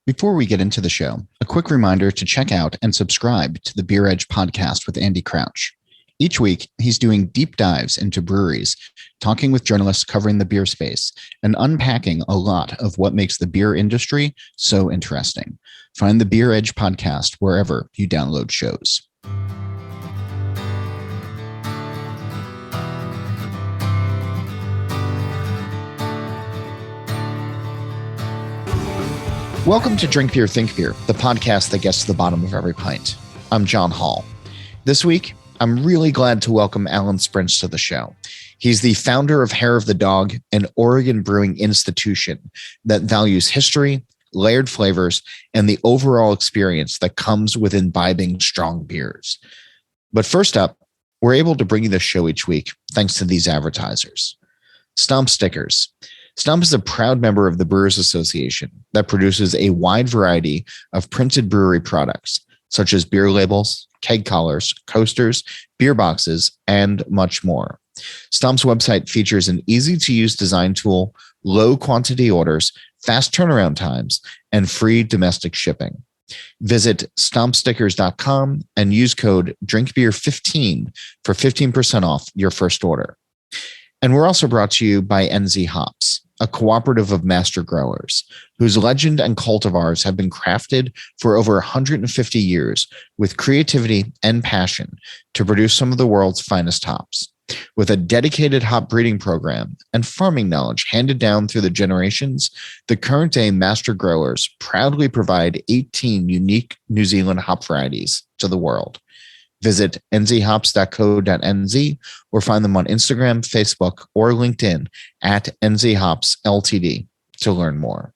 Before we get into the show, a quick reminder to check out and subscribe to the Beer Edge podcast with Andy Crouch. Each week, he's doing deep dives into breweries, talking with journalists covering the beer space, and unpacking a lot of what makes the beer industry so interesting. Find the Beer Edge podcast wherever you download shows. Welcome to Drink Beer, Think Beer, the podcast that gets to the bottom of every pint. I'm John Hall. This week, I'm really glad to welcome Alan Sprintz to the show. He's the founder of Hair of the Dog, an Oregon brewing institution that values history, layered flavors, and the overall experience that comes with imbibing strong beers. But first up, we're able to bring you this show each week thanks to these advertisers. Stomp Stickers. Stomp is a proud member of the Brewers Association that produces a wide variety of printed brewery products, such as beer labels, keg collars, coasters, beer boxes, and much more. Stomp's website features an easy-to-use design tool, low quantity orders, fast turnaround times, and free domestic shipping. Visit stompstickers.com and use code DRINKBEER15 for 15% off your first order. And we're also brought to you by NZ Hops, a cooperative of master growers whose legend and cultivars have been crafted for over 150 years with creativity and passion to produce some of the world's finest hops. With a dedicated hop breeding program and farming knowledge handed down through the generations, the current day master growers proudly provide 18 unique New Zealand hop varieties to the world. Visit nzhops.co.nz or find them on Instagram, Facebook, or LinkedIn at NZHops Ltd to learn more.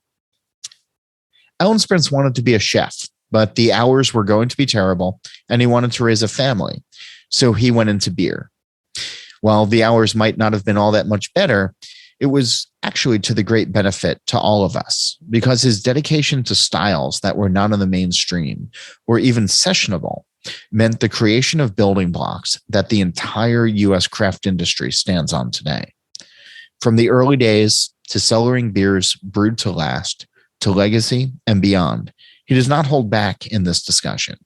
Alan Sprintz wanted to be a chef, but the hours were going to be terrible, and he wanted to raise a family, so he went into beer. While the hours might not have been all that much better, it was actually to the great benefit to all of us, because his dedication to styles that were not in the mainstream or even sessionable meant the creation of building blocks that the entire U.S. craft industry stands on today. From the early days to cellaring beers brewed to last, to legacy and beyond, he does not hold back in this discussion.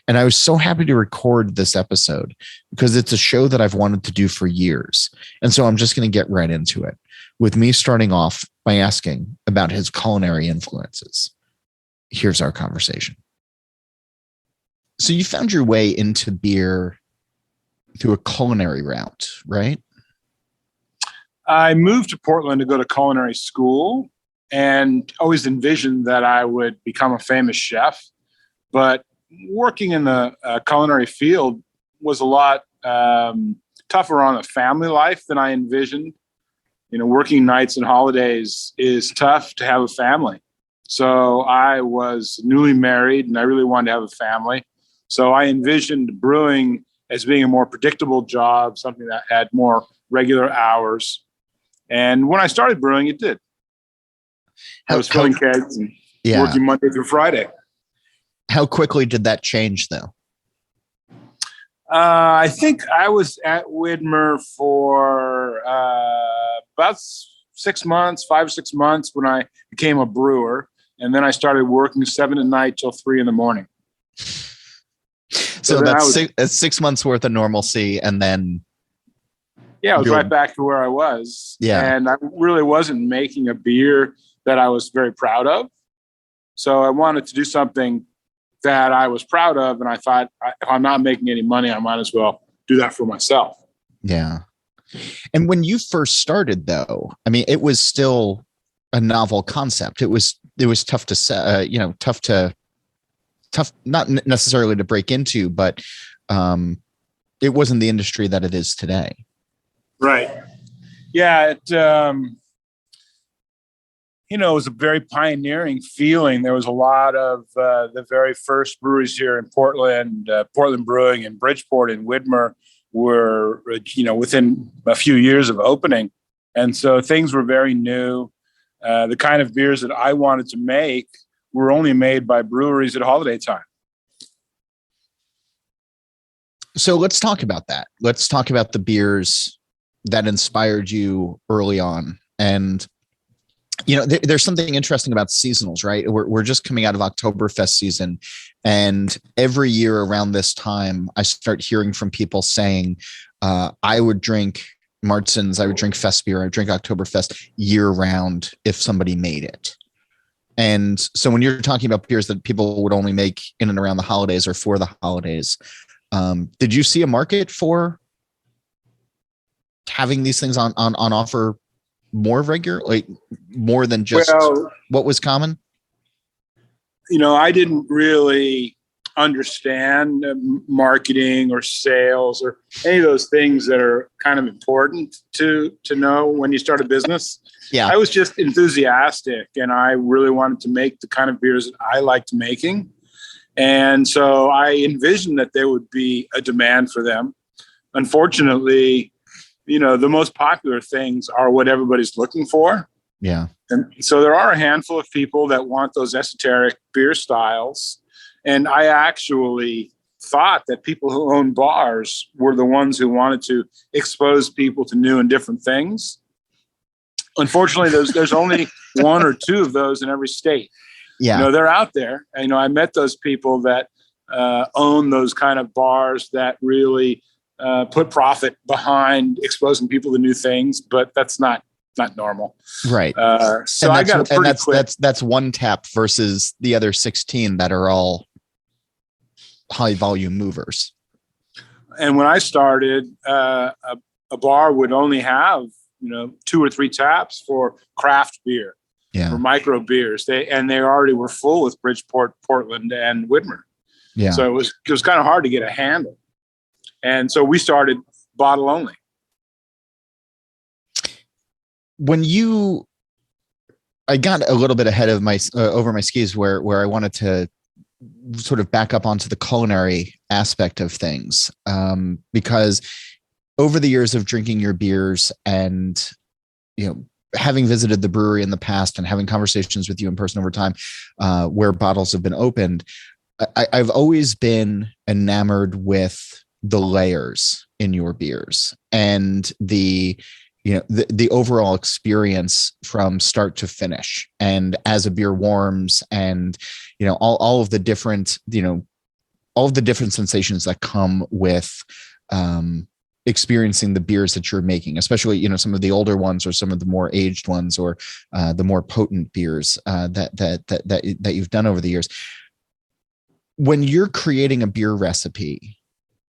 And I was so happy to record this episode because it's a show that I've wanted to do for years. And so I'm just going to get right into it, with me starting off by asking about his culinary influences. Here's our conversation. So you found your way into beer through a culinary route, right? I moved to Portland to go to culinary school and always envisioned that I would become a famous chef. But working in the culinary field was a lot tougher on a family life than I envisioned. You know, working nights and holidays is tough to have a family. So I was newly married and I really wanted to have a family. So I envisioned brewing as being a more predictable job, something that had more regular hours. And when I started brewing, it did. I was filling kegs and working Monday through Friday. How quickly did that change, though? I think I was at Widmer for about 6 months, 5 or 6 months when I became a brewer. And then I started working 7 at night till 3 in the morning. So that's 6 months worth of normalcy, and then I was right back to where I was. Yeah, and I really wasn't making a beer that I was very proud of. So I wanted to do something that I was proud of, and I thought, if I'm not making any money, I might as well do that for myself. Yeah. And when you first started, though, I mean, it was still a novel concept. It was tough to say, tough, not necessarily to break into, but it wasn't the industry that it is today. Right. Yeah. It was a very pioneering feeling. There was a lot of the very first breweries here in Portland, Portland Brewing and Bridgeport and Widmer were, within a few years of opening. And so things were very new. The kind of beers that I wanted to make were only made by breweries at holiday time. So let's talk about that. Let's talk about the beers that inspired you early on. And There's something interesting about seasonals, right? We're just coming out of Oktoberfest season. And every year around this time, I start hearing from people saying, I would drink Martzens, I would drink Fest beer, I would drink Oktoberfest year round if somebody made it. And so when you're talking about beers that people would only make in and around the holidays or for the holidays, did you see a market for having these things on offer more regular, like more than just what was common? I didn't really understand marketing or sales or any of those things that are kind of important to know when you start a business. Yeah. I was just enthusiastic, and I really wanted to make the kind of beers that I liked making. And so I envisioned that there would be a demand for them. Unfortunately, the most popular things are what everybody's looking for. Yeah. And so there are a handful of people that want those esoteric beer styles. And I actually thought that people who own bars were the ones who wanted to expose people to new and different things. Unfortunately, there's only one or two of those in every state. Yeah. They're out there. And, I met those people that own those kind of bars that really put profit behind exposing people to new things, but that's not normal. Right. So I got that's one tap versus the other 16 that are all high volume movers. And when I started, a bar would only have, 2 or 3 taps for craft beer, for micro beers. They already were full with Bridgeport, Portland, and Whitmer. Yeah. So it was kind of hard to get a handle. And so we started bottle only. I got a little bit ahead of my over my skis where I wanted to sort of back up onto the culinary aspect of things, because over the years of drinking your beers and having visited the brewery in the past and having conversations with you in person over time, where bottles have been opened, I've always been enamored with the layers in your beers and the overall experience from start to finish. And as a beer warms and, all of the different, all of the different sensations that come with, experiencing the beers that you're making, especially, some of the older ones or some of the more aged ones or, the more potent beers, that you've done over the years. When you're creating a beer recipe,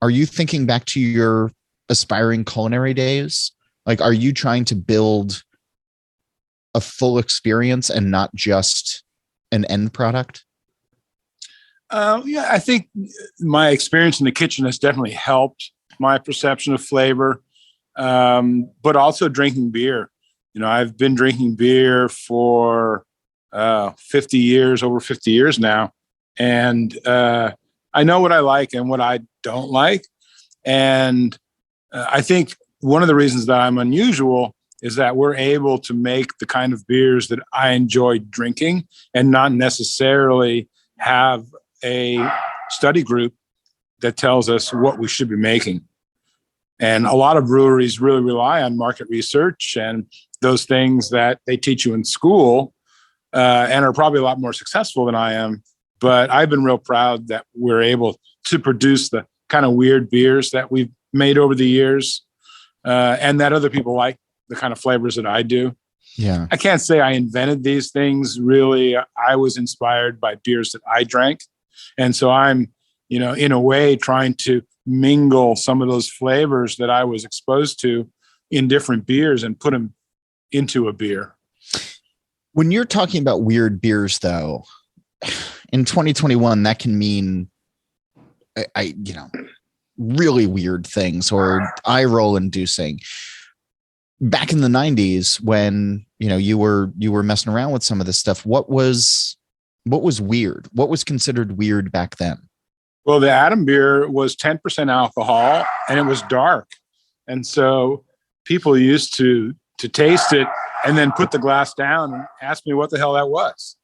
are you thinking back to your aspiring culinary days? Like, are you trying to build a full experience and not just an end product? I think my experience in the kitchen has definitely helped my perception of flavor, but also drinking beer. I've been drinking beer for 50 years, over 50 years now. And I know what I like and what I don't like. And I think one of the reasons that I'm unusual is that we're able to make the kind of beers that I enjoy drinking and not necessarily have a study group that tells us what we should be making. And a lot of breweries really rely on market research and those things that they teach you in school, and are probably a lot more successful than I am. But I've been real proud that we're able to produce the kind of weird beers that we've made over the years, and that other people like the kind of flavors that I do. Yeah. I can't say I invented these things. Really, I was inspired by beers that I drank. And so I'm, in a way trying to mingle some of those flavors that I was exposed to in different beers and put them into a beer. When you're talking about weird beers, though, in 2021, that can mean, really weird things or eye roll inducing. Back in the 90s, when, you were messing around with some of this stuff, what was weird? What was considered weird back then? Well, the Atom beer was 10% alcohol and it was dark. And so people used to taste it and then put the glass down and ask me what the hell that was.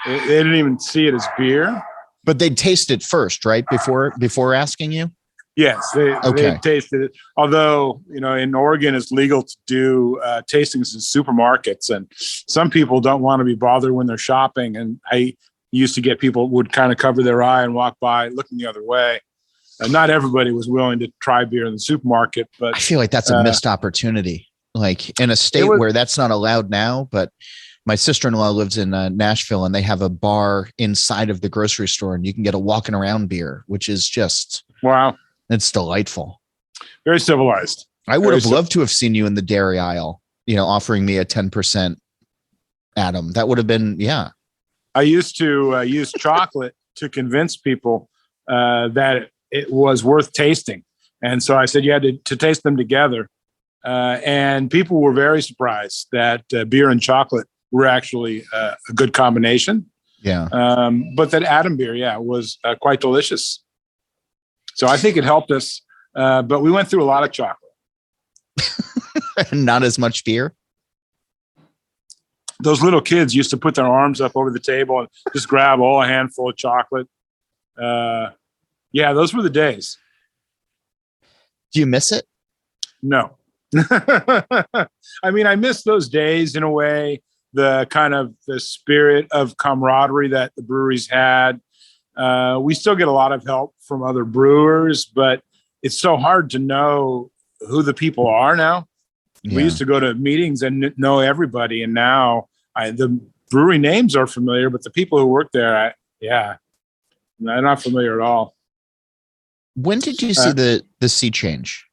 They didn't even see it as beer. But they'd taste it first, right? Before asking you? Yes, they Okay. tasted it. Although, in Oregon, it's legal to do tastings in supermarkets, and some people don't want to be bothered when they're shopping. And I used to get people would kind of cover their eye and walk by looking the other way. Not everybody was willing to try beer in the supermarket, but I feel like that's a missed opportunity. Like in a state where that's not allowed now, but my sister-in-law lives in Nashville, and they have a bar inside of the grocery store, and you can get a walking around beer, which is just, wow, it's delightful. Very civilized. I would have loved to have seen you in the dairy aisle, offering me a 10%, Adam. That would have been, yeah. I used to use chocolate to convince people that it was worth tasting. And so I said you had to taste them together. And people were very surprised that beer and chocolate were actually a good combination. Yeah. But that Adam beer, was quite delicious. So I think it helped us. But we went through a lot of chocolate. Not as much beer. Those little kids used to put their arms up over the table and just grab a handful of chocolate. Those were the days. Do you miss it? No. I mean, I miss those days in a way, the kind of the spirit of camaraderie that the breweries had. We still get a lot of help from other brewers, but it's so hard to know who the people are now. Yeah. We used to go to meetings and know everybody. And now the brewery names are familiar, but the people who work there, I'm not familiar at all. When did you see the sea change?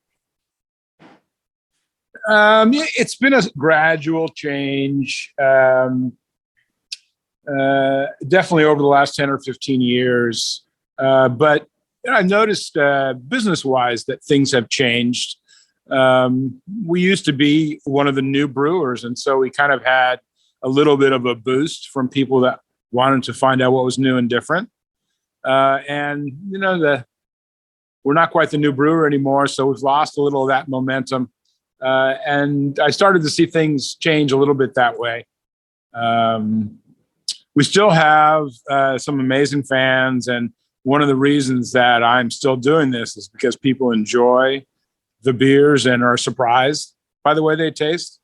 It's been a gradual change. Definitely over the last 10 or 15 years. But I've noticed business-wise that things have changed. We used to be one of the new brewers, and so we kind of had a little bit of a boost from people that wanted to find out what was new and different. We're not quite the new brewer anymore, so we've lost a little of that momentum. And I started to see things change a little bit that way. We still have some amazing fans, and one of the reasons that I'm still doing this is because people enjoy the beers and are surprised by the way they taste.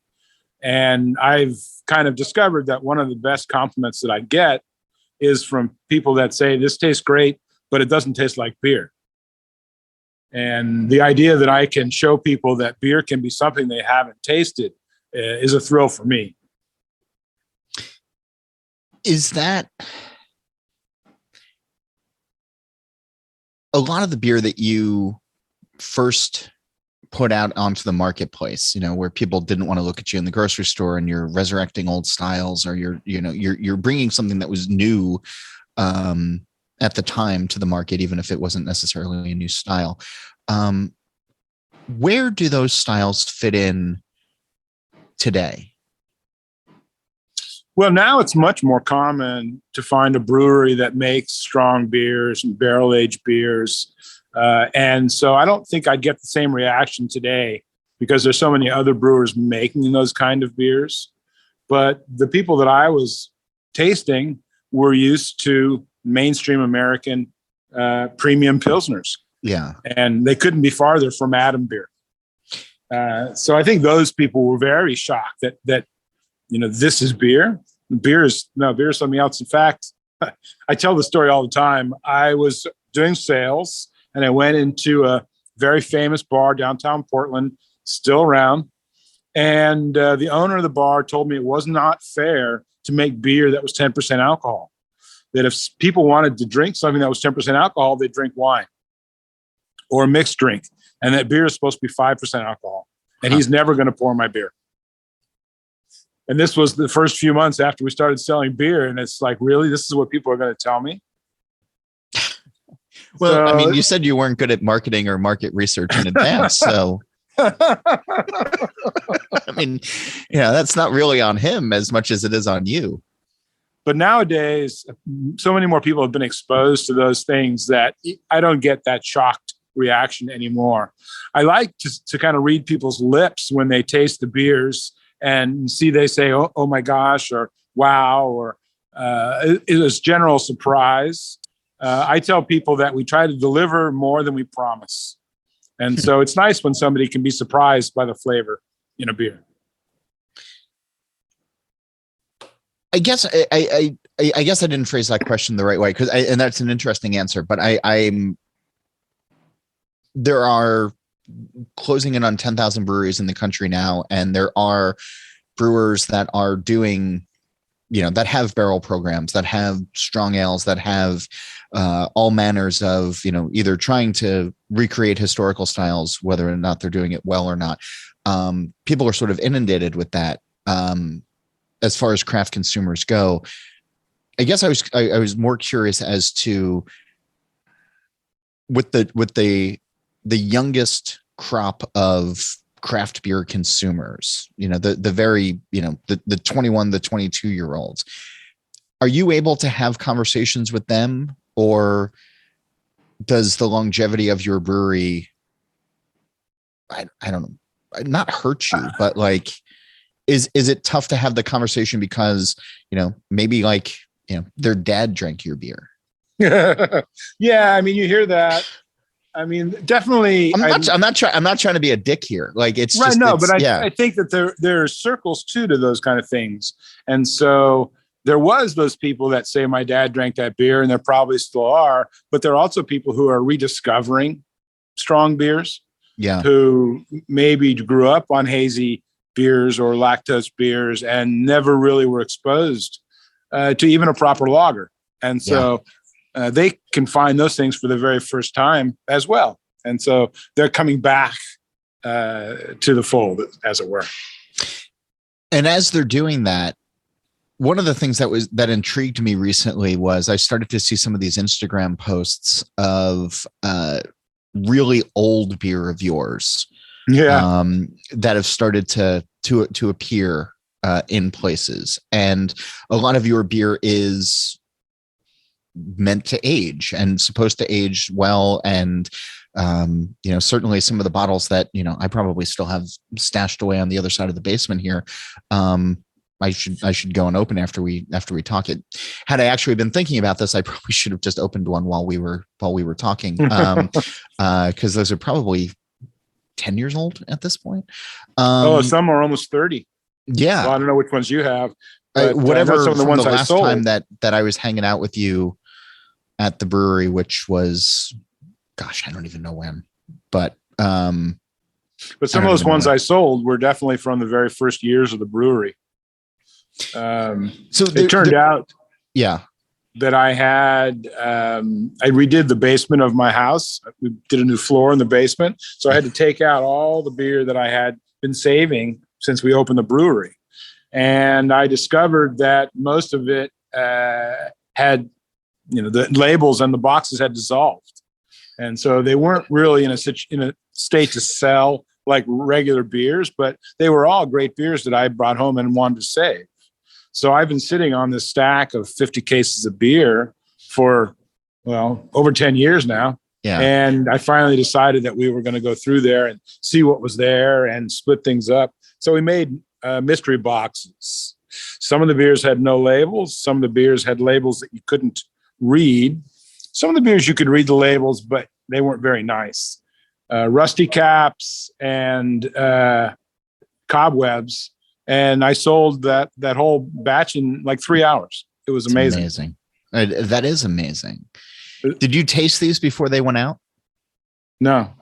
And I've kind of discovered that one of the best compliments that I get is from people that say, this tastes great, but it doesn't taste like beer. And the idea that I can show people that beer can be something they haven't tasted is a thrill for me. Is that a lot of the beer that you first put out onto the marketplace, where people didn't want to look at you in the grocery store, and you're resurrecting old styles, or you're bringing something that was new at the time to the market, even if it wasn't necessarily a new style. Where do those styles fit in today? Well, now it's much more common to find a brewery that makes strong beers and barrel-aged beers. And so I don't think I'd get the same reaction today because there's so many other brewers making those kind of beers. But the people that I was tasting were used to mainstream American premium pilsners. Yeah. And they couldn't be farther from Adam beer. So I think those people were very shocked that this is beer. Beer is something else. In fact, I tell the story all the time. I was doing sales and I went into a very famous bar downtown Portland, still around. And the owner of the bar told me it was not fair to make beer that was 10% alcohol. That if people wanted to drink something that was 10% alcohol, they'd drink wine or a mixed drink. And that beer is supposed to be 5% alcohol. And he's never going to pour my beer. And this was the first few months after we started selling beer. And it's like, really? This is what people are going to tell me? Well, so, I mean, you said you weren't good at marketing or market research in advance. So, I mean, that's not really on him as much as it is on you. But nowadays, so many more people have been exposed to those things that I don't get that shocked reaction anymore. I like to kind of read people's lips when they taste the beers and see they say, oh my gosh, or wow, or it was general surprise. I tell people that we try to deliver more than we promise. And so it's nice when somebody can be surprised by the flavor in a beer. I guess I guess I didn't phrase that question the right way, and that's an interesting answer. But there are closing in on 10,000 breweries in the country now, and there are brewers that are doing, that have barrel programs, that have strong ales, that have all manners of, either trying to recreate historical styles, whether or not they're doing it well or not. People are sort of inundated with that. As far as craft consumers go, I guess I was more curious as to with the youngest crop of craft beer consumers, the very, the 21, the 22-year-olds. Are you able to have conversations with them, or does the longevity of your brewery, I don't know, not hurt you, but like, is it tough to have the conversation because, maybe like, their dad drank your beer? Yeah. I mean, you hear that. I mean, definitely. I'm not trying to be a dick here. Like, it's right. Just, no, it's, but yeah. I think that there are circles too to those kind of things. And so there was those people that say my dad drank that beer, and there probably still are, but there are also people who are rediscovering strong beers. Yeah. Who maybe grew up on hazy beers or lactose beers and never really were exposed to even a proper lager. And so they can find those things for the very first time as well. And so they're coming back to the fold, as it were. And as they're doing that, one of the things that intrigued me recently was I started to see some of these Instagram posts of really old beer of yours. Yeah. That have started to appear in places, and a lot of your beer is meant to age and supposed to age well. And certainly some of the bottles that I probably still have stashed away on the other side of the basement here. I should go and open after we talk. It had I actually been thinking about this, I probably should have just opened one while we were talking, because those are probably 10 years old at this point. Some are almost 30. Yeah. Well, I don't know which ones you have. But, whatever some of the ones the I last sold. time that I was hanging out with you at the brewery, which was, gosh, I don't even know when, but some of those ones I sold were definitely from the very first years of the brewery. So it turned out, that I had, I redid the basement of my house. We did a new floor in the basement. So I had to take out all the beer that I had been saving since we opened the brewery. And I discovered that most of it had, the labels and the boxes had dissolved. And so they weren't really in a state to sell like regular beers, but they were all great beers that I brought home and wanted to save. So I've been sitting on this stack of 50 cases of beer for, over 10 years now. Yeah. And I finally decided that we were going to go through there and see what was there and split things up. So we made mystery boxes. Some of the beers had no labels. Some of the beers had labels that you couldn't read. Some of the beers you could read the labels, but they weren't very nice. Rusty caps and cobwebs. And I sold that whole batch in like 3 hours. It was amazing. That is amazing. Did you taste these before they went out? No.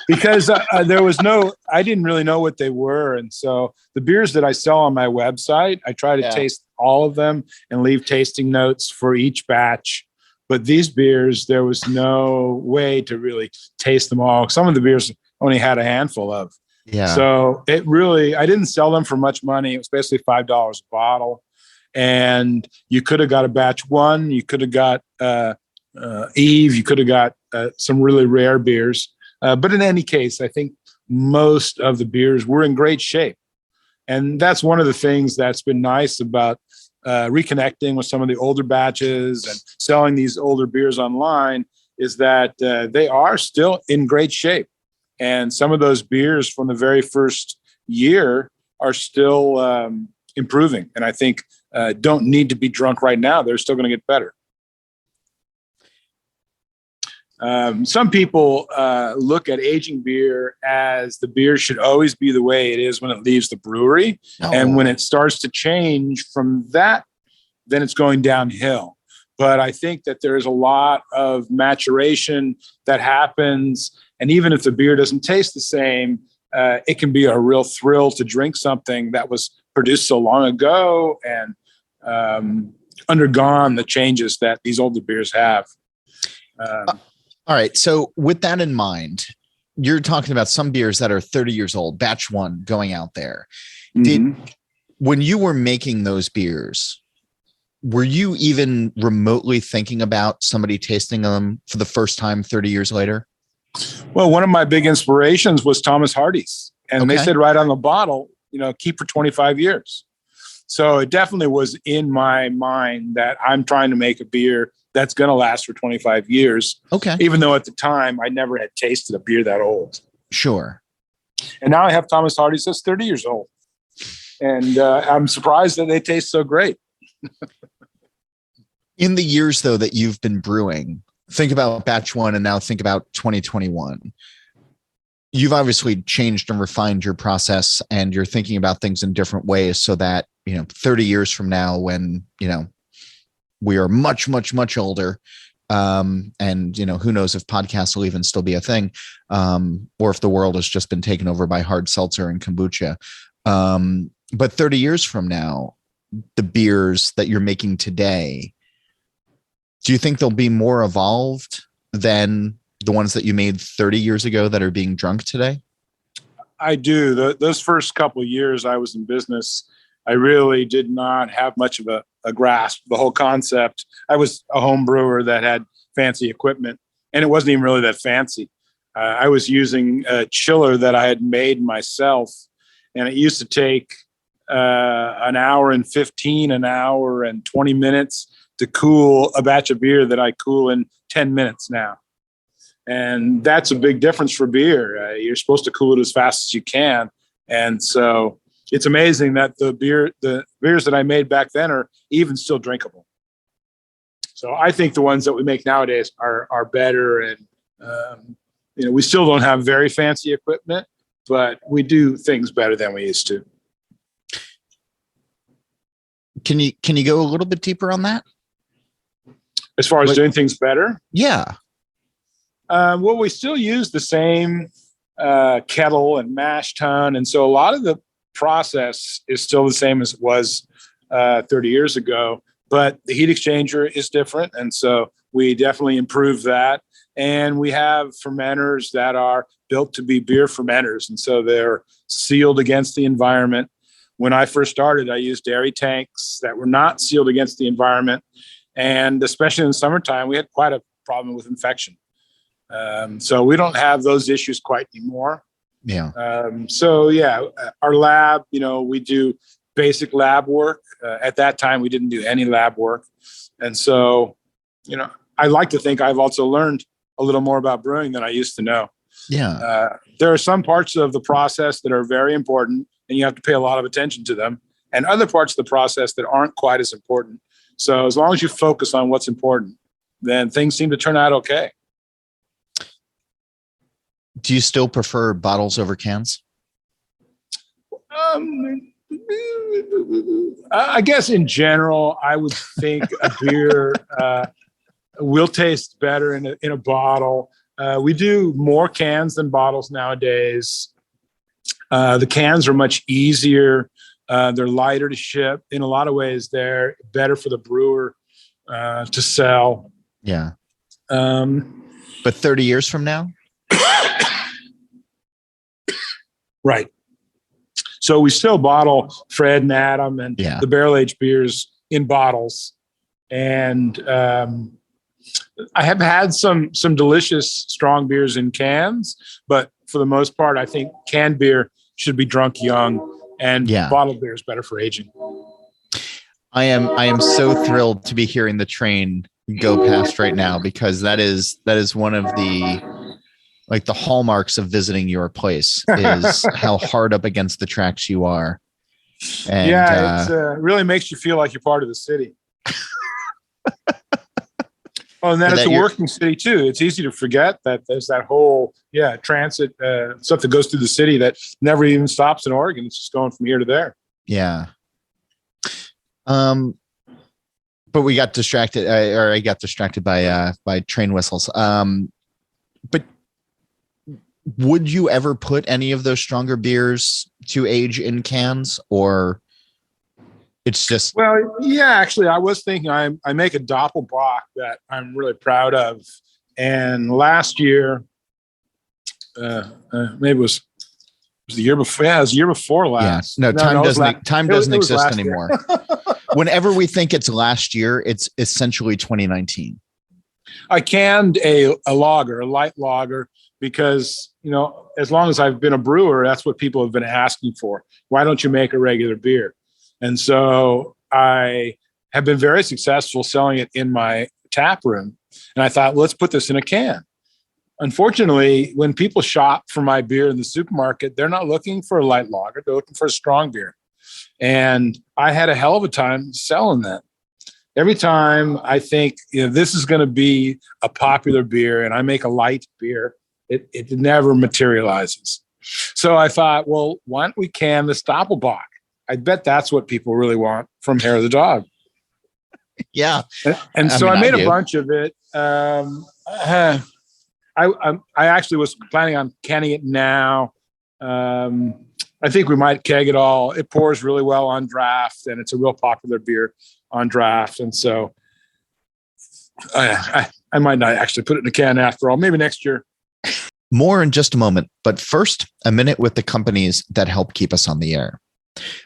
Because I didn't really know what they were. And so the beers that I sell on my website, I try to taste all of them and leave tasting notes for each batch. But these beers, there was no way to really taste them all. Some of the beers only had a handful of. Yeah. So I didn't sell them for much money. It was basically $5 a bottle. And you could have got a batch one. You could have got Eve. You could have got some really rare beers. But in any case, I think most of the beers were in great shape. And that's one of the things that's been nice about reconnecting with some of the older batches and selling these older beers online is that they are still in great shape. And some of those beers from the very first year are still improving. And I think don't need to be drunk right now. They're still going to get better. Some people look at aging beer as the beer should always be the way it is when it leaves the brewery. No. And when it starts to change from that, then it's going downhill. But I think that there's a lot of maturation that happens. And even if the beer doesn't taste the same, it can be a real thrill to drink something that was produced so long ago and undergone the changes that these older beers have. All right. So with that in mind, you're talking about some beers that are 30 years old, batch one going out there. When you were making those beers, were you even remotely thinking about somebody tasting them for the first time 30 years later? Well, one of my big inspirations was Thomas Hardy's. And they said right on the bottle, keep for 25 years. So it definitely was in my mind that I'm trying to make a beer that's going to last for 25 years. Okay. Even though at the time I never had tasted a beer that old. Sure. And now I have Thomas Hardy's that's 30 years old. And I'm surprised that they taste so great. In the years, though, that you've been brewing, think about batch one and now think about 2021. You've obviously changed and refined your process and you're thinking about things in different ways so that, 30 years from now when, we are much, much, much older. And, who knows if podcasts will even still be a thing, or if the world has just been taken over by hard seltzer and kombucha. But 30 years from now, the beers that you're making today, do you think they'll be more evolved than the ones that you made 30 years ago that are being drunk today? I do. Those first couple of years I was in business, I really did not have much of a grasp of the whole concept. I was a home brewer that had fancy equipment, and it wasn't even really that fancy. I was using a chiller that I had made myself, and it used to take an hour and 15, an hour and 20 minutes to cool a batch of beer that I cool in 10 minutes now. And that's a big difference for beer. You're supposed to cool it as fast as you can. And so it's amazing that the beers that I made back then are even still drinkable. So I think the ones that we make nowadays are better. And, we still don't have very fancy equipment, but we do things better than we used to. Can you go a little bit deeper on that? As far as doing things better? Yeah. Well, we still use the same kettle and mash tun. And so a lot of the process is still the same as it was 30 years ago, but the heat exchanger is different. And so we definitely improved that. And we have fermenters that are built to be beer fermenters. And so they're sealed against the environment. When I first started, I used dairy tanks that were not sealed against the environment. And especially in the summertime, we had quite a problem with infection. So we don't have those issues quite anymore. Yeah. Our lab, we do basic lab work. At that time, we didn't do any lab work. And so, I like to think I've also learned a little more about brewing than I used to know. Yeah. There are some parts of the process that are very important and you have to pay a lot of attention to them, and other parts of the process that aren't quite as important. So as long as you focus on what's important, then things seem to turn out okay. Do you still prefer bottles over cans? I guess in general, I would think a beer will taste better in a bottle. We do more cans than bottles nowadays. The cans are much easier. They're lighter to ship. In a lot of ways, they're better for the brewer to sell. Yeah. But 30 years from now? Right. So we still bottle Fred and Adam and the barrel-aged beers in bottles. And I have had some delicious strong beers in cans, but for the most part, I think canned beer should be drunk young, and bottled beer is better for aging. I am so thrilled to be hearing the train go past right now, because that is one of the hallmarks of visiting your place is how hard up against the tracks you are. And it really makes you feel like you're part of the city. Oh, and then or it's that a you're- working city too. It's easy to forget that there's that whole transit stuff that goes through the city that never even stops in Oregon. It's just going from here to there. Yeah. But we got distracted, or I got distracted by train whistles. But would you ever put any of those stronger beers to age in cans, or it's just? Well, yeah, actually, I was thinking I make a Doppelbock that I'm really proud of, and last year, maybe it was the year before. Yeah, it was the year before last. Yeah. No, time doesn't exist last anymore. Whenever we think it's last year, it's essentially 2019. I canned a lager, a light lager, because, as long as I've been a brewer, that's what people have been asking for. Why don't you make a regular beer? And so I have been very successful selling it in my tap room. And I thought, let's put this in a can. Unfortunately, when people shop for my beer in the supermarket, they're not looking for a light lager. They're looking for a strong beer. And I had a hell of a time selling that. Every time I think, this is going to be a popular beer and I make a light beer, it never materializes. So I thought, well, why don't we can this Doppelbock? I bet that's what people really want from Hair of the Dog. Yeah. And so I made a bunch of it. I actually was planning on canning it now. I think we might keg it all. It pours really well on draft, and it's a real popular beer on draft. And so I might not actually put it in a can after all. Maybe next year. More in just a moment. But first, a minute with the companies that help keep us on the air.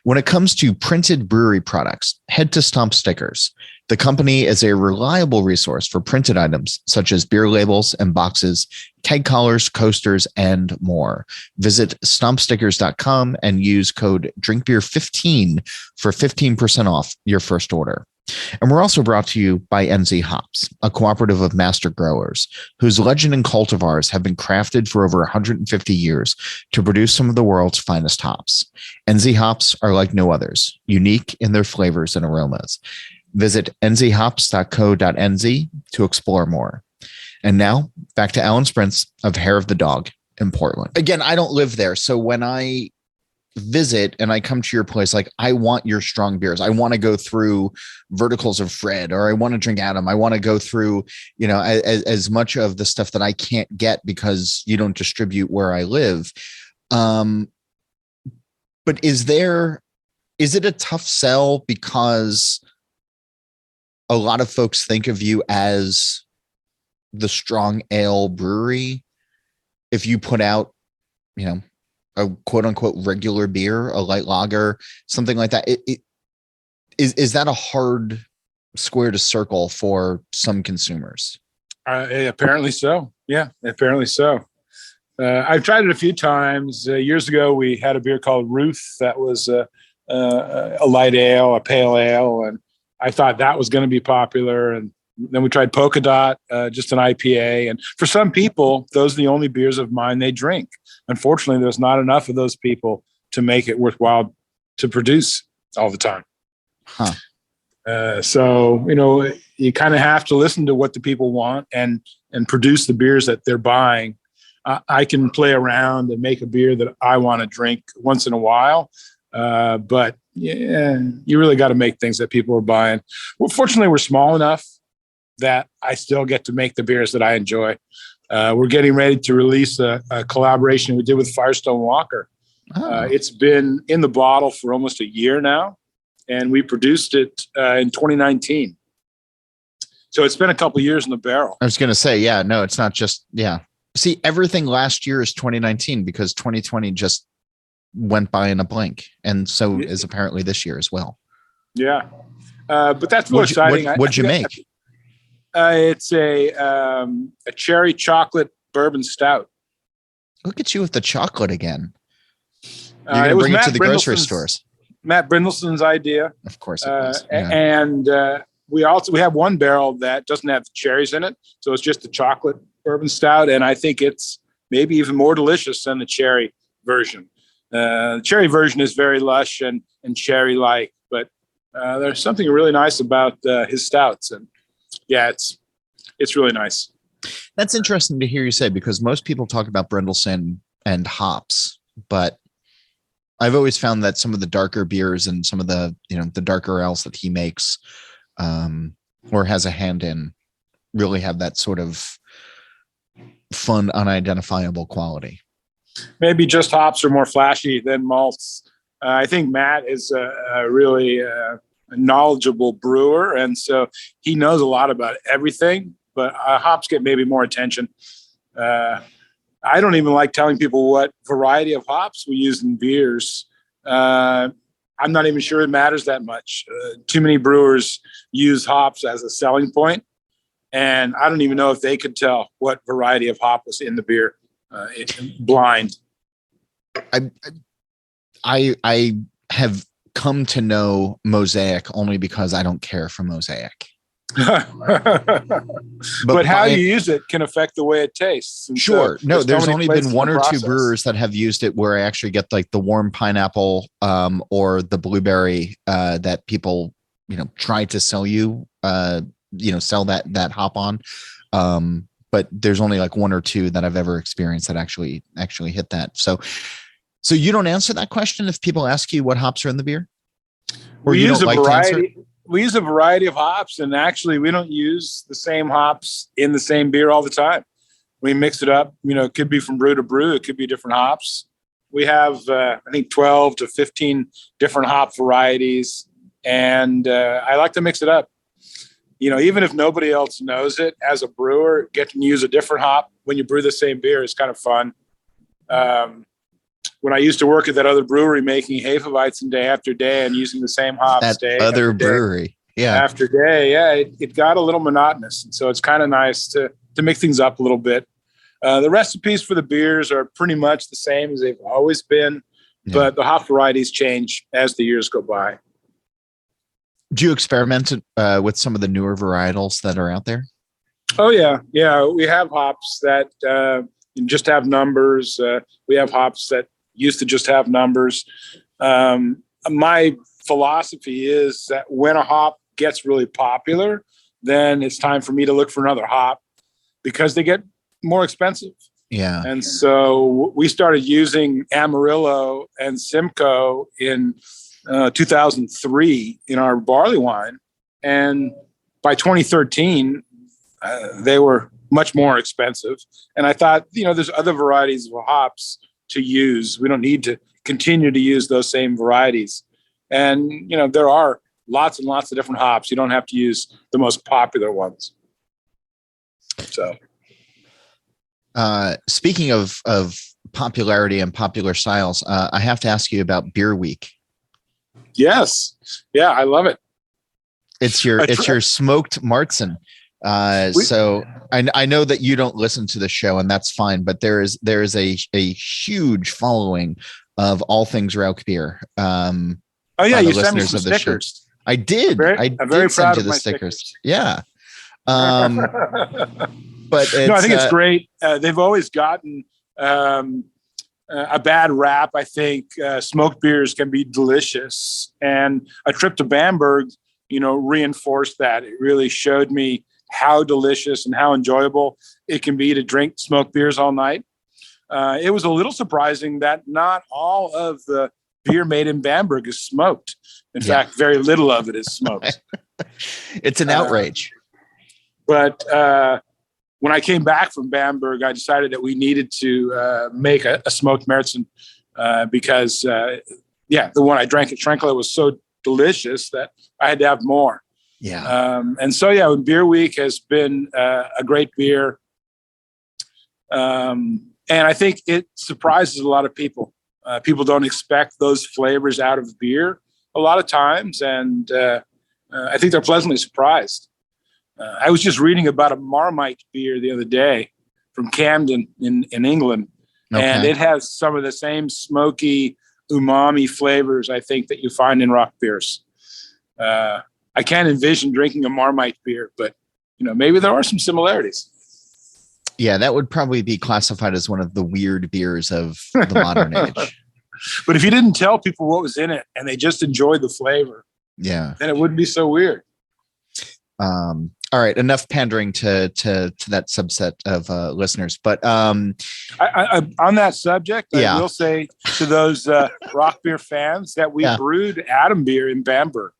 When it comes to printed brewery products, head to Stomp Stickers. The company is a reliable resource for printed items such as beer labels and boxes, keg collars, coasters, and more. Visit stompstickers.com and use code DRINKBEER15 for 15% off your first order. And we're also brought to you by NZ Hops, a cooperative of master growers whose legend and cultivars have been crafted for over 150 years to produce some of the world's finest hops. NZ Hops are like no others, unique in their flavors and aromas. Visit nzhops.co.nz to explore more. And now back to Alan Sprintz of Hair of the Dog in Portland. Again, I don't live there. So when I visit and I come to your place, like, I want your strong beers. I want to go through Verticals of Fred, or I want to drink Adam. I want to go through, as much of the stuff that I can't get because you don't distribute where I live. But is it a tough sell because a lot of folks think of you as the strong ale brewery? If you put out, a quote unquote regular beer, a light lager, something like that, is that a hard square to circle for some consumers? Apparently so. Yeah, apparently so. I've tried it a few times. Years ago, we had a beer called Ruth that was a light ale, a pale ale, and I thought that was going to be popular. And then we tried Polka Dot, just an IPA. And for some people, those are the only beers of mine they drink. Unfortunately, there's not enough of those people to make it worthwhile to produce all the time. Huh. So, you kind of have to listen to what the people want and produce the beers that they're buying. I can play around and make a beer that I want to drink once in a while. But yeah, you really got to make things that people are buying. Well, fortunately, we're small enough that I still get to make the beers that I enjoy. We're getting ready to release a collaboration we did with Firestone Walker. Oh. It's been in the bottle for almost a year now, and we produced it in 2019. So it's been a couple of years in the barrel. I was going to say, yeah, no, it's not just, yeah. See, everything last year is 2019 because 2020 just went by in a blink. And so is apparently this year as well. Yeah. But that's more exciting. What'd you make? It's a cherry chocolate bourbon stout. Look at you with the chocolate again. You're going to bring it to the grocery stores. Matt Brindleson's idea. Of course it was. Yeah. And we have one barrel that doesn't have cherries in it. So it's just a chocolate bourbon stout. And I think it's maybe even more delicious than the cherry version. The cherry version is very lush and cherry-like, but there's something really nice about his stouts. And yeah, It's really nice. That's interesting to hear you say, because most people talk about Brindleson and hops, but I've always found that some of the darker beers and some of the, the darker ales that he makes, or has a hand in, really have that sort of fun, unidentifiable quality. Maybe just hops are more flashy than malts. I think Matt is a really knowledgeable brewer, and so he knows a lot about everything, but hops get maybe more attention. I don't even like telling people what variety of hops we use in beers. I'm not even sure it matters that much. Too many brewers use hops as a selling point, and I don't even know if they could tell what variety of hop was in the beer. Blind. I have come to know Mosaic only because I don't care for Mosaic. but how you use it can affect the way it tastes. And sure. So no, there's only been one or two process. brewers that have used it where I actually get like the warm pineapple or the blueberry that people, try to sell you, sell that hop on. But there's only like one or two that I've ever experienced that actually hit that. So you don't answer that question if people ask you what hops are in the beer? Or we you use don't a like variety. We use a variety of hops, and actually we don't use the same hops in the same beer all the time. We mix it up. It could be from brew to brew. It could be different hops. We have, I think, 12 to 15 different hop varieties, and I like to mix it up. Even if nobody else knows it, as a brewer, getting to use a different hop when you brew the same beer is kind of fun. When I used to work at that other brewery making Hefeweizen day after day and using the same hops that other brewery, after day, it got a little monotonous. And so it's kind of nice to mix things up a little bit. The recipes for the beers are pretty much the same as they've always been, but the hop varieties change as the years go by. Do you experiment with some of the newer varietals that are out there? Oh, yeah. Yeah, we have hops that just have numbers. We have hops that used to just have numbers. My philosophy is that when a hop gets really popular, then it's time for me to look for another hop because they get more expensive. Yeah. And so we started using Amarillo and Simcoe in 2003 in our barley wine. And by 2013, they were much more expensive. And I thought, there's other varieties of hops to use. We don't need to continue to use those same varieties. And, there are lots and lots of different hops. You don't have to use the most popular ones. So, speaking of popularity and popular styles, I have to ask you about Beer Week. Yes. Yeah, I love it. It's your smoked Marzen. So I know that you don't listen to the show, and that's fine, but there is a huge following of all things Rauch beer. Oh yeah, you sent me some stickers. I did. I'm very proud of the my stickers. Yeah. But no, I think it's great. They've always gotten a bad rap. I think smoked beers can be delicious, and a trip to Bamberg, reinforced that. It really showed me how delicious and how enjoyable it can be to drink smoked beers all night. It was a little surprising that not all of the beer made in Bamberg is smoked. In fact, very little of it is smoked. It's an outrage. But when I came back from Bamberg, I decided that we needed to make a smoked Märzen because, the one I drank at Schrenkel was so delicious that I had to have more. Yeah. And so, Beer Week has been a great beer. And I think it surprises a lot of people. People don't expect those flavors out of beer a lot of times. And I think they're pleasantly surprised. I was just reading about a Marmite beer the other day from Camden in England. Okay. And it has some of the same smoky umami flavors, I think, that you find in Rauch beers. I can't envision drinking a Marmite beer, but maybe there are some similarities. Yeah, that would probably be classified as one of the weird beers of the modern age. But if you didn't tell people what was in it and they just enjoyed the flavor, then it wouldn't be so weird. All right, enough pandering to that subset of listeners. But I, on that subject, yeah. I will say to those rock beer fans that we brewed Adam beer in Bamberg.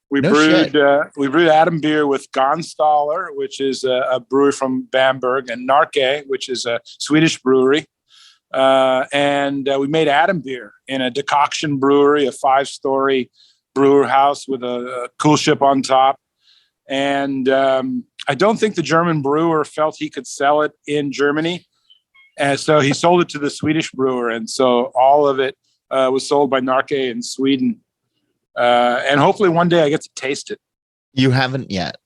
We brewed Adam beer with Gonstaller, which is a brewery from Bamberg, and Narke, which is a Swedish brewery. And we made Adam beer in a decoction brewery, a 5-story brewer house with a cool ship on top. And I don't think the German brewer felt he could sell it in Germany. And so he sold it to the Swedish brewer. And so all of it was sold by Narke in Sweden. And hopefully one day I get to taste it. You haven't yet?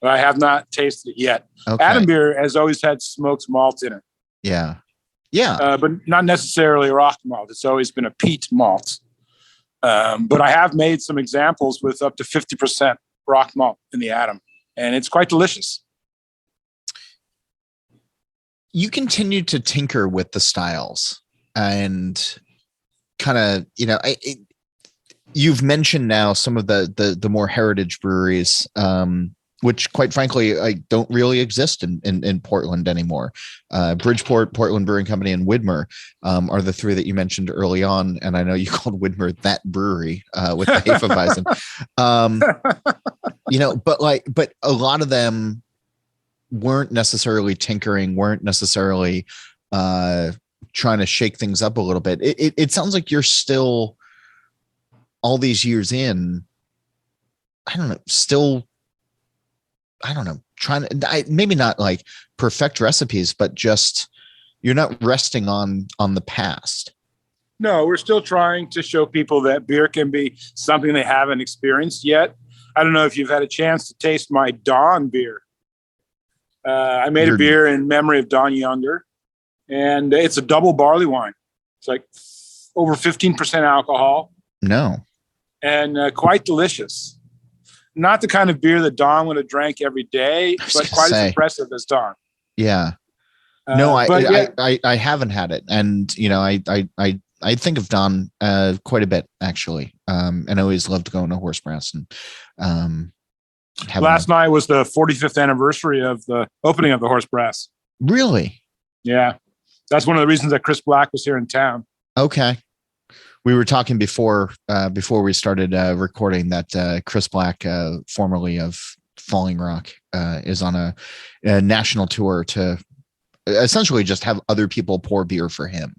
I have not tasted it yet. Okay. Adam beer has always had smoked malt in it. Yeah. Yeah. But not necessarily rock malt. It's always been a peat malt. But I have made some examples with up to 50% rock malt in the Adam, and it's quite delicious. You continue to tinker with the styles and kind of, you've mentioned now some of the more heritage breweries, which quite frankly, don't really exist in Portland anymore. Bridgeport, Portland Brewing Company, and Widmer are the three that you mentioned early on. And I know you called Widmer that brewery with the Hefeweizen. But a lot of them weren't necessarily tinkering, weren't necessarily trying to shake things up a little bit. It sounds like you're still, all these years in, trying to, maybe not like perfect recipes, but just you're not resting on the past. No, we're still trying to show people that beer can be something they haven't experienced yet. I don't know if you've had a chance to taste my Don beer. I made a beer in memory of Don Younger, and it's a double barley wine. It's like over 15% alcohol. No. And quite delicious. Not the kind of beer that Don would have drank every day, but quite as impressive as Don. Yeah. No, I haven't had it. And, I think of Don quite a bit, actually. And I always loved going to Horse Brass. And last night was the 45th anniversary of the opening of the Horse Brass. Really? Yeah. That's one of the reasons that Chris Black was here in town. Okay. We were talking before we started recording that Chris Black, formerly of Falling Rock, is on a national tour to essentially just have other people pour beer for him.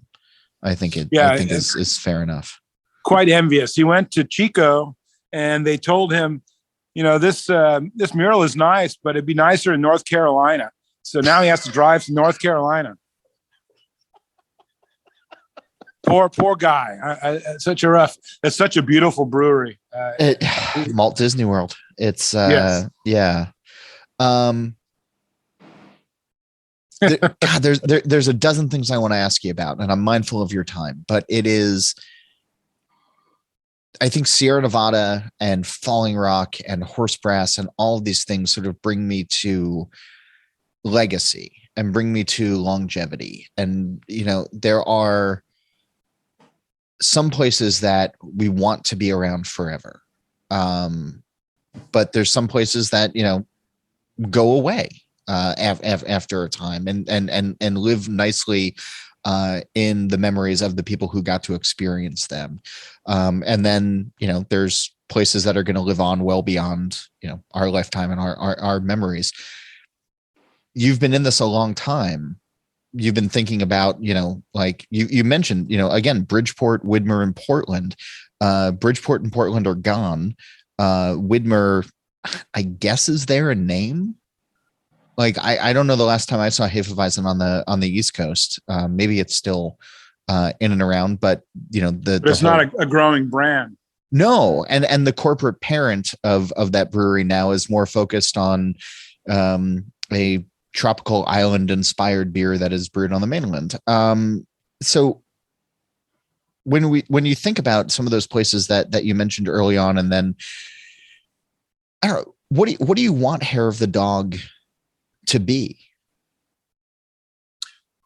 I think is fair enough. Quite envious. He went to Chico and they told him, this mural is nice, but it'd be nicer in North Carolina. So now he has to drive to North Carolina. Poor guy. It's such a beautiful brewery. Malt Disney World. It's yes. Yeah. There's a dozen things I want to ask you about, and I'm mindful of your time, but it is, I think Sierra Nevada and Falling Rock and Horse Brass and all of these things sort of bring me to legacy and bring me to longevity. And, there are some places that we want to be around forever. But there's some places that, go away after a time and live nicely in the memories of the people who got to experience them. And then, there's places that are going to live on well beyond, our lifetime and our memories. You've been in this a long time. You've been thinking about, like you mentioned, again, Bridgeport, Widmer, and Portland. Bridgeport and Portland are gone. Widmer, I guess, is there a name? Like, I don't know the last time I saw Hefeweizen on the East Coast. Maybe it's still in and around, but but it's not a growing brand. No, and the corporate parent of that brewery now is more focused on a tropical island inspired beer that is brewed on the mainland. So when you think about some of those places that you mentioned early on, and then I don't know, what do you want Hair of the Dog to be?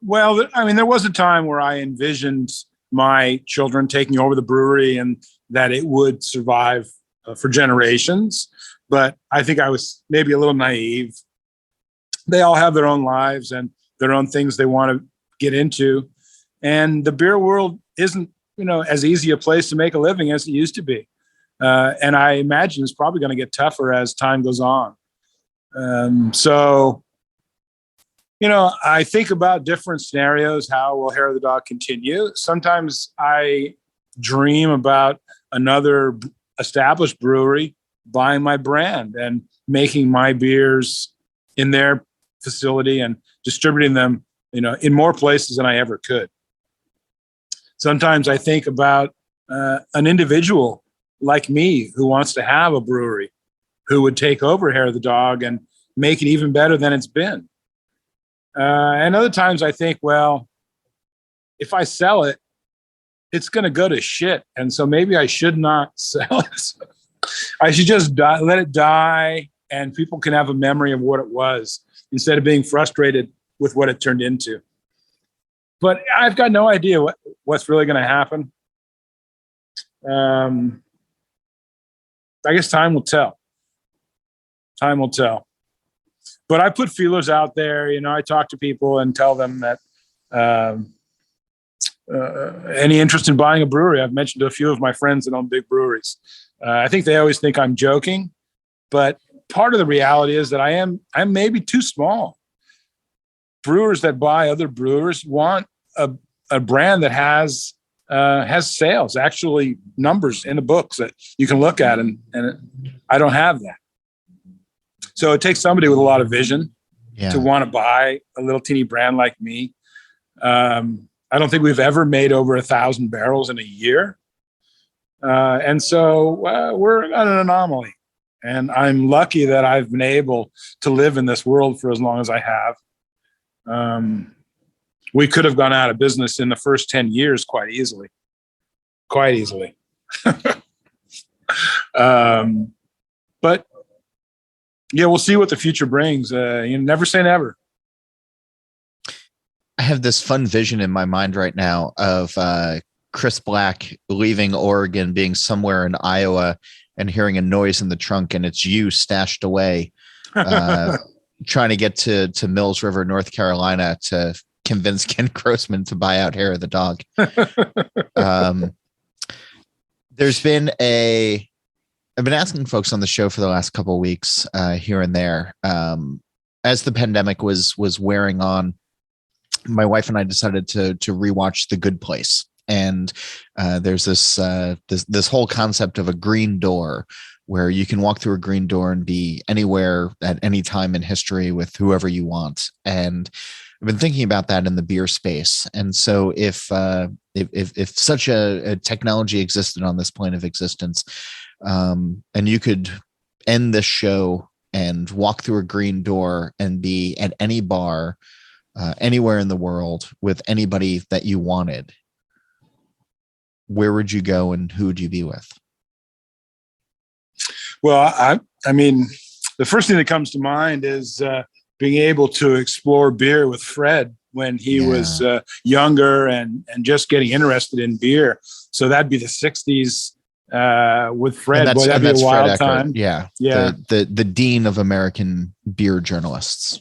Well, I mean, there was a time where I envisioned my children taking over the brewery and that it would survive for generations. but I think I was maybe a little naive. They all have their own lives and their own things they want to get into. And the beer world isn't, as easy a place to make a living as it used to be. And I imagine it's probably going to get tougher as time goes on. So, I think about different scenarios. How will Hair of the Dog continue? Sometimes I dream about another established brewery buying my brand and making my beers in their facility and distributing them, in more places than I ever could. Sometimes I think about an individual like me who wants to have a brewery, who would take over Hair of the Dog and make it even better than it's been. And other times I think, well, if I sell it, it's going to go to shit. And so maybe I should not sell it. I should just let it die, and people can have a memory of what it was instead of being frustrated with what it turned into. But I've got no idea what's really going to happen. I guess time will tell. Time will tell. But I put feelers out there. I talk to people and tell them that any interest in buying a brewery. I've mentioned to a few of my friends that own big breweries. I think they always think I'm joking, but part of the reality is that I'm maybe too small. Brewers that buy other brewers want a brand that has sales, actually numbers in the books that you can look at, and I don't have that. So it takes somebody with a lot of vision to want to buy a little teeny brand like me. I don't think we've ever made over 1,000 barrels in a year. And so we're an anomaly. And I'm lucky that I've been able to live in this world for as long as I have. We could have gone out of business in the first 10 years quite easily. But yeah, we'll see what the future brings. Never say never. I have this fun vision in my mind right now of Chris Black leaving Oregon, being somewhere in Iowa and hearing a noise in the trunk, and it's you stashed away, trying to get to Mills River, North Carolina, to convince Ken Grossman to buy out Hair of the Dog. There's been I've been asking folks on the show for the last couple of weeks, here and there, as the pandemic was wearing on. My wife and I decided to rewatch The Good Place, and there's this whole concept of a green door, where you can walk through a green door and be anywhere at any time in history with whoever you want. And I've been thinking about that in the beer space. And so if such a technology existed on this plane of existence, and you could end this show and walk through a green door and be at any bar, anywhere in the world with anybody that you wanted, where would you go and who would you be with? Well, I mean, the first thing that comes to mind is being able to explore beer with Fred when he was younger and just getting interested in beer. So that'd be the 60s with Fred. Boy, that'd be a wild time. Yeah. The dean of American beer journalists.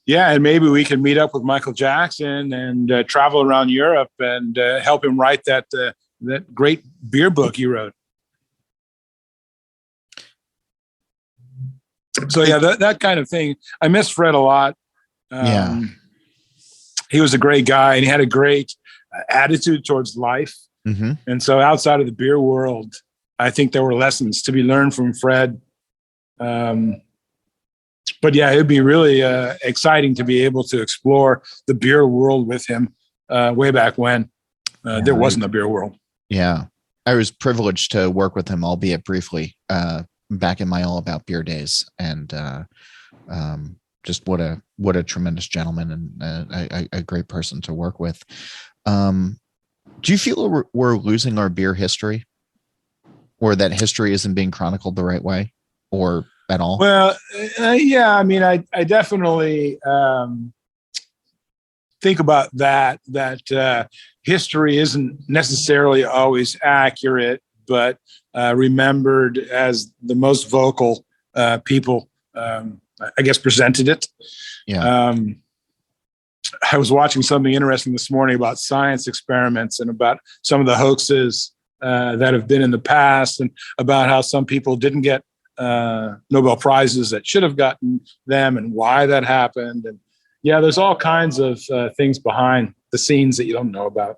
Yeah, and maybe we can meet up with Michael Jackson and travel around Europe and help him write that great beer book he wrote. So yeah, that kind of thing. I miss Fred a lot. He was a great guy, and he had a great attitude towards life. Mm-hmm. And so outside of the beer world, I think there were lessons to be learned from Fred. But yeah, it'd be really exciting to be able to explore the beer world with him way back when there wasn't a beer world. Yeah. I was privileged to work with him, albeit briefly, back in my All About Beer days. And just what a tremendous gentleman and a great person to work with. Do you feel we're losing our beer history, or that history isn't being chronicled the right way, or at all? Well, yeah, I mean, I definitely think about that history isn't necessarily always accurate, but remembered as the most vocal people, I guess, presented it. Yeah. I was watching something interesting this morning about science experiments and about some of the hoaxes that have been in the past, and about how some people didn't get Nobel Prizes that should have gotten them, and why that happened. And yeah, there's all kinds of things behind the scenes that you don't know about.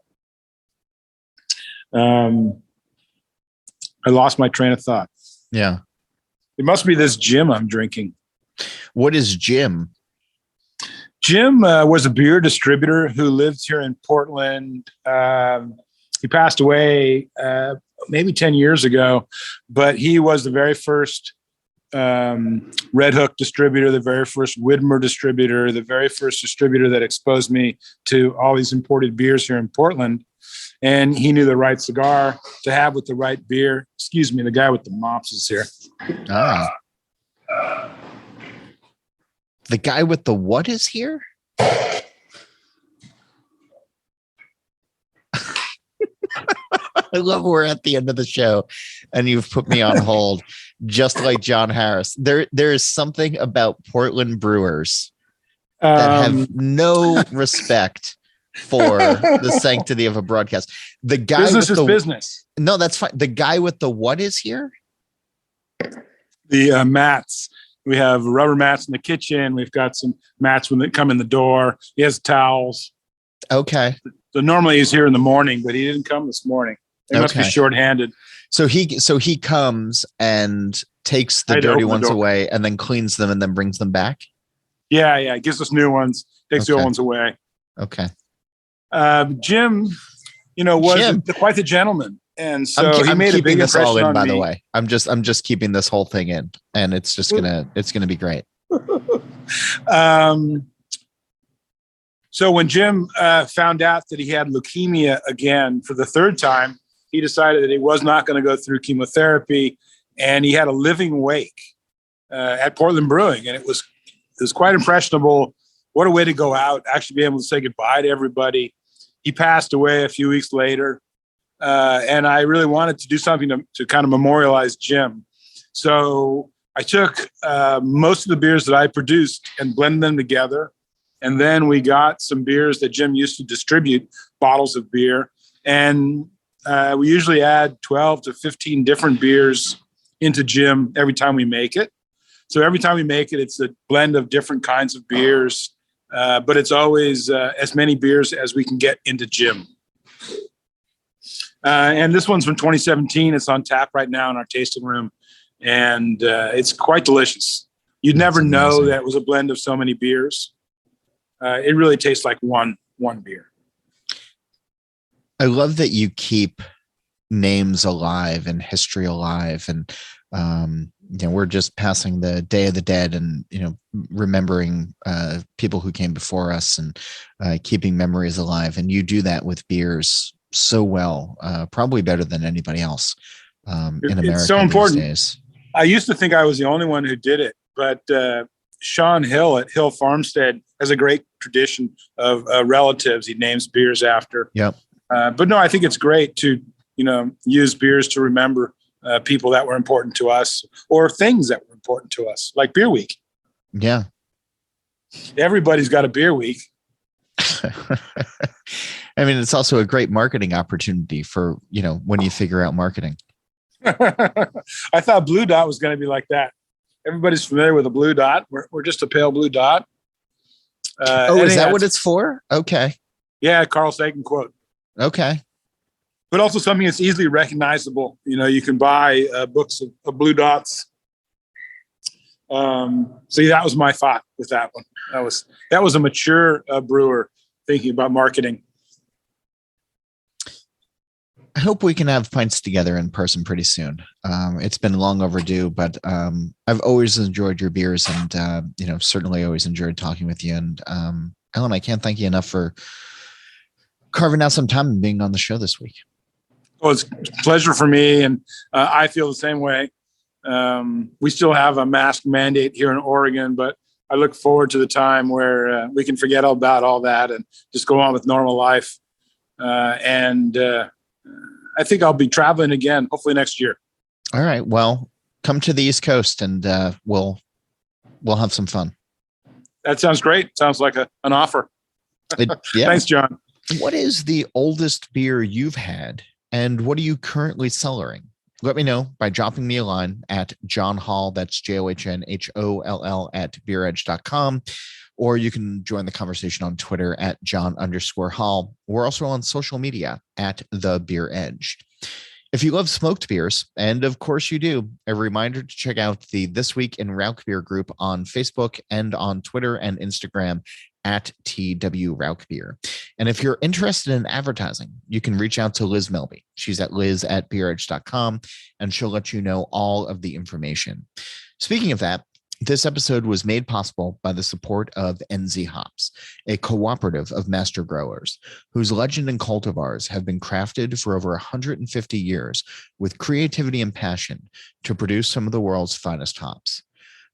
I lost my train of thought. Yeah. It must be this Jim I'm drinking. What is Jim? Jim was a beer distributor who lived here in Portland. He passed away maybe 10 years ago, but he was the very first Red Hook distributor, the very first Widmer distributor, the very first distributor that exposed me to all these imported beers here in Portland. And he knew the right cigar to have with the right beer. Excuse me, the guy with the mops is here. Ah. The guy with the what is here? I love we're at the end of the show and you've put me on hold, just like John Harris. There is something about Portland brewers that have no respect for the sanctity of a broadcast. The guy business with is the business. No, that's fine. The guy with the what is here? The mats. We have rubber mats in the kitchen. We've got some mats when they come in the door. He has towels. Okay. So normally he's here in the morning, but he didn't come this morning. He must be shorthanded. So he comes and takes the dirty ones away and then cleans them and then brings them back. Yeah. Gives us new ones, takes the old ones away. Okay. Jim, was quite the gentleman. And so he made a big this all impression in, on by me. the way. I'm just keeping this whole thing in, and it's gonna be great. So when Jim found out that he had leukemia again for the third time, he decided that he was not going to go through chemotherapy, and he had a living wake at Portland Brewing, and it was quite impressionable. What a way to go out! Actually, be able to say goodbye to everybody. He passed away a few weeks later. And I really wanted to do something to kind of memorialize Jim. So I took most of the beers that I produced and blended them together. And then we got some beers that Jim used to distribute, bottles of beer. And we usually add 12 to 15 different beers into Jim every time we make it. So every time we make it, it's a blend of different kinds of beers. But it's always as many beers as we can get into Jim. And this one's from 2017. It's on tap right now in our tasting room. And it's quite delicious. You'd never know that it was a blend of so many beers. It really tastes like one beer. I love that you keep names alive and history alive. And, we're just passing the Day of the Dead and, remembering people who came before us and keeping memories alive. And you do that with beers so well, probably better than anybody else in America. It's so important. These days. I used to think I was the only one who did it, but Sean Hill at Hill Farmstead has a great tradition of relatives he names beers after. Yep. But no, I think it's great to use beers to remember people that were important to us or things that were important to us, like Beer Week. Yeah. Everybody's got a beer week. I mean, it's also a great marketing opportunity for, when you figure out marketing. I thought Blue Dot was going to be like that. Everybody's familiar with a blue dot. We're just a pale blue dot. Is that what it's for? Okay. Yeah, Carl Sagan quote. Okay. But also something that's easily recognizable. You can buy books of blue dots. So that was my thought with that one. That was a mature brewer thinking about marketing. I hope we can have pints together in person pretty soon. It's been long overdue, but I've always enjoyed your beers and, certainly always enjoyed talking with you. And Alan, I can't thank you enough for carving out some time and being on the show this week. Well, it's a pleasure for me. And I feel the same way. We still have a mask mandate here in Oregon, but I look forward to the time where we can forget about all that and just go on with normal life. I think I'll be traveling again, hopefully next year. All right. Well, come to the East Coast and we'll have some fun. That sounds great. Sounds like an offer. Yeah. Thanks, John. What is the oldest beer you've had, and what are you currently cellaring? Let me know by dropping me a line at John Hall, that's JOHNHOLL at beeredge.com, or you can join the conversation on Twitter at John_Hall. We're also on social media at The Beer Edge. If you love smoked beers, and of course you do, a reminder to check out the This Week in Rauch Beer group on Facebook and on Twitter and Instagram at TW Rauch Beer. And if you're interested in advertising, you can reach out to Liz Melby. She's at liz@beeredge.com, and she'll let you know all of the information. Speaking of that, this episode was made possible by the support of NZ Hops, a cooperative of master growers whose legend and cultivars have been crafted for over 150 years with creativity and passion to produce some of the world's finest hops.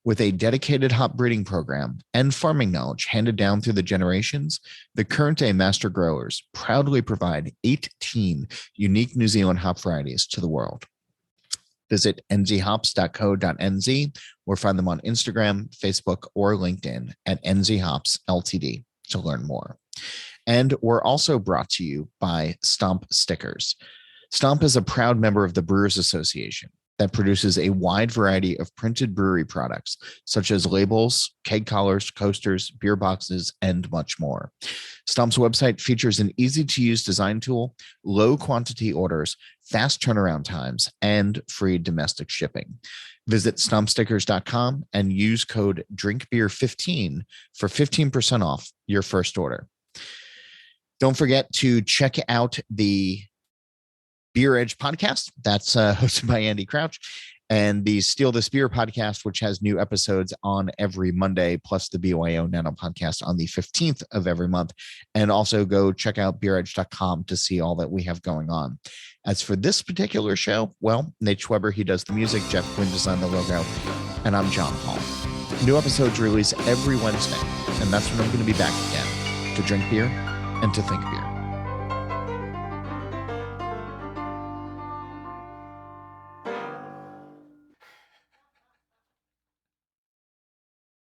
With a dedicated hop breeding program and farming knowledge handed down through the generations, the current day master growers proudly provide 18 unique New Zealand hop varieties to the world. Visit nzhops.co.nz or find them on Instagram, Facebook, or LinkedIn at NZHops Ltd to learn more. And we're also brought to you by Stomp Stickers. Stomp is a proud member of the Brewers Association that produces a wide variety of printed brewery products, such as labels, keg collars, coasters, beer boxes, and much more. Stomp's website features an easy-to-use design tool, low quantity orders, fast turnaround times, and free domestic shipping. Visit stompstickers.com and use code DRINKBEER15 for 15% off your first order. Don't forget to check out the Beer Edge podcast. That's hosted by Andy Crouch, and the Steal This Beer podcast, which has new episodes on every Monday, plus the BYO Nano podcast on the 15th of every month. And also go check out beeredge.com to see all that we have going on. As for this particular show, well, Nate Schweber, he does the music, Jeff Quinn designed the logo, and I'm John Hall. New episodes release every Wednesday, and that's when I'm going to be back again to drink beer and to think beer.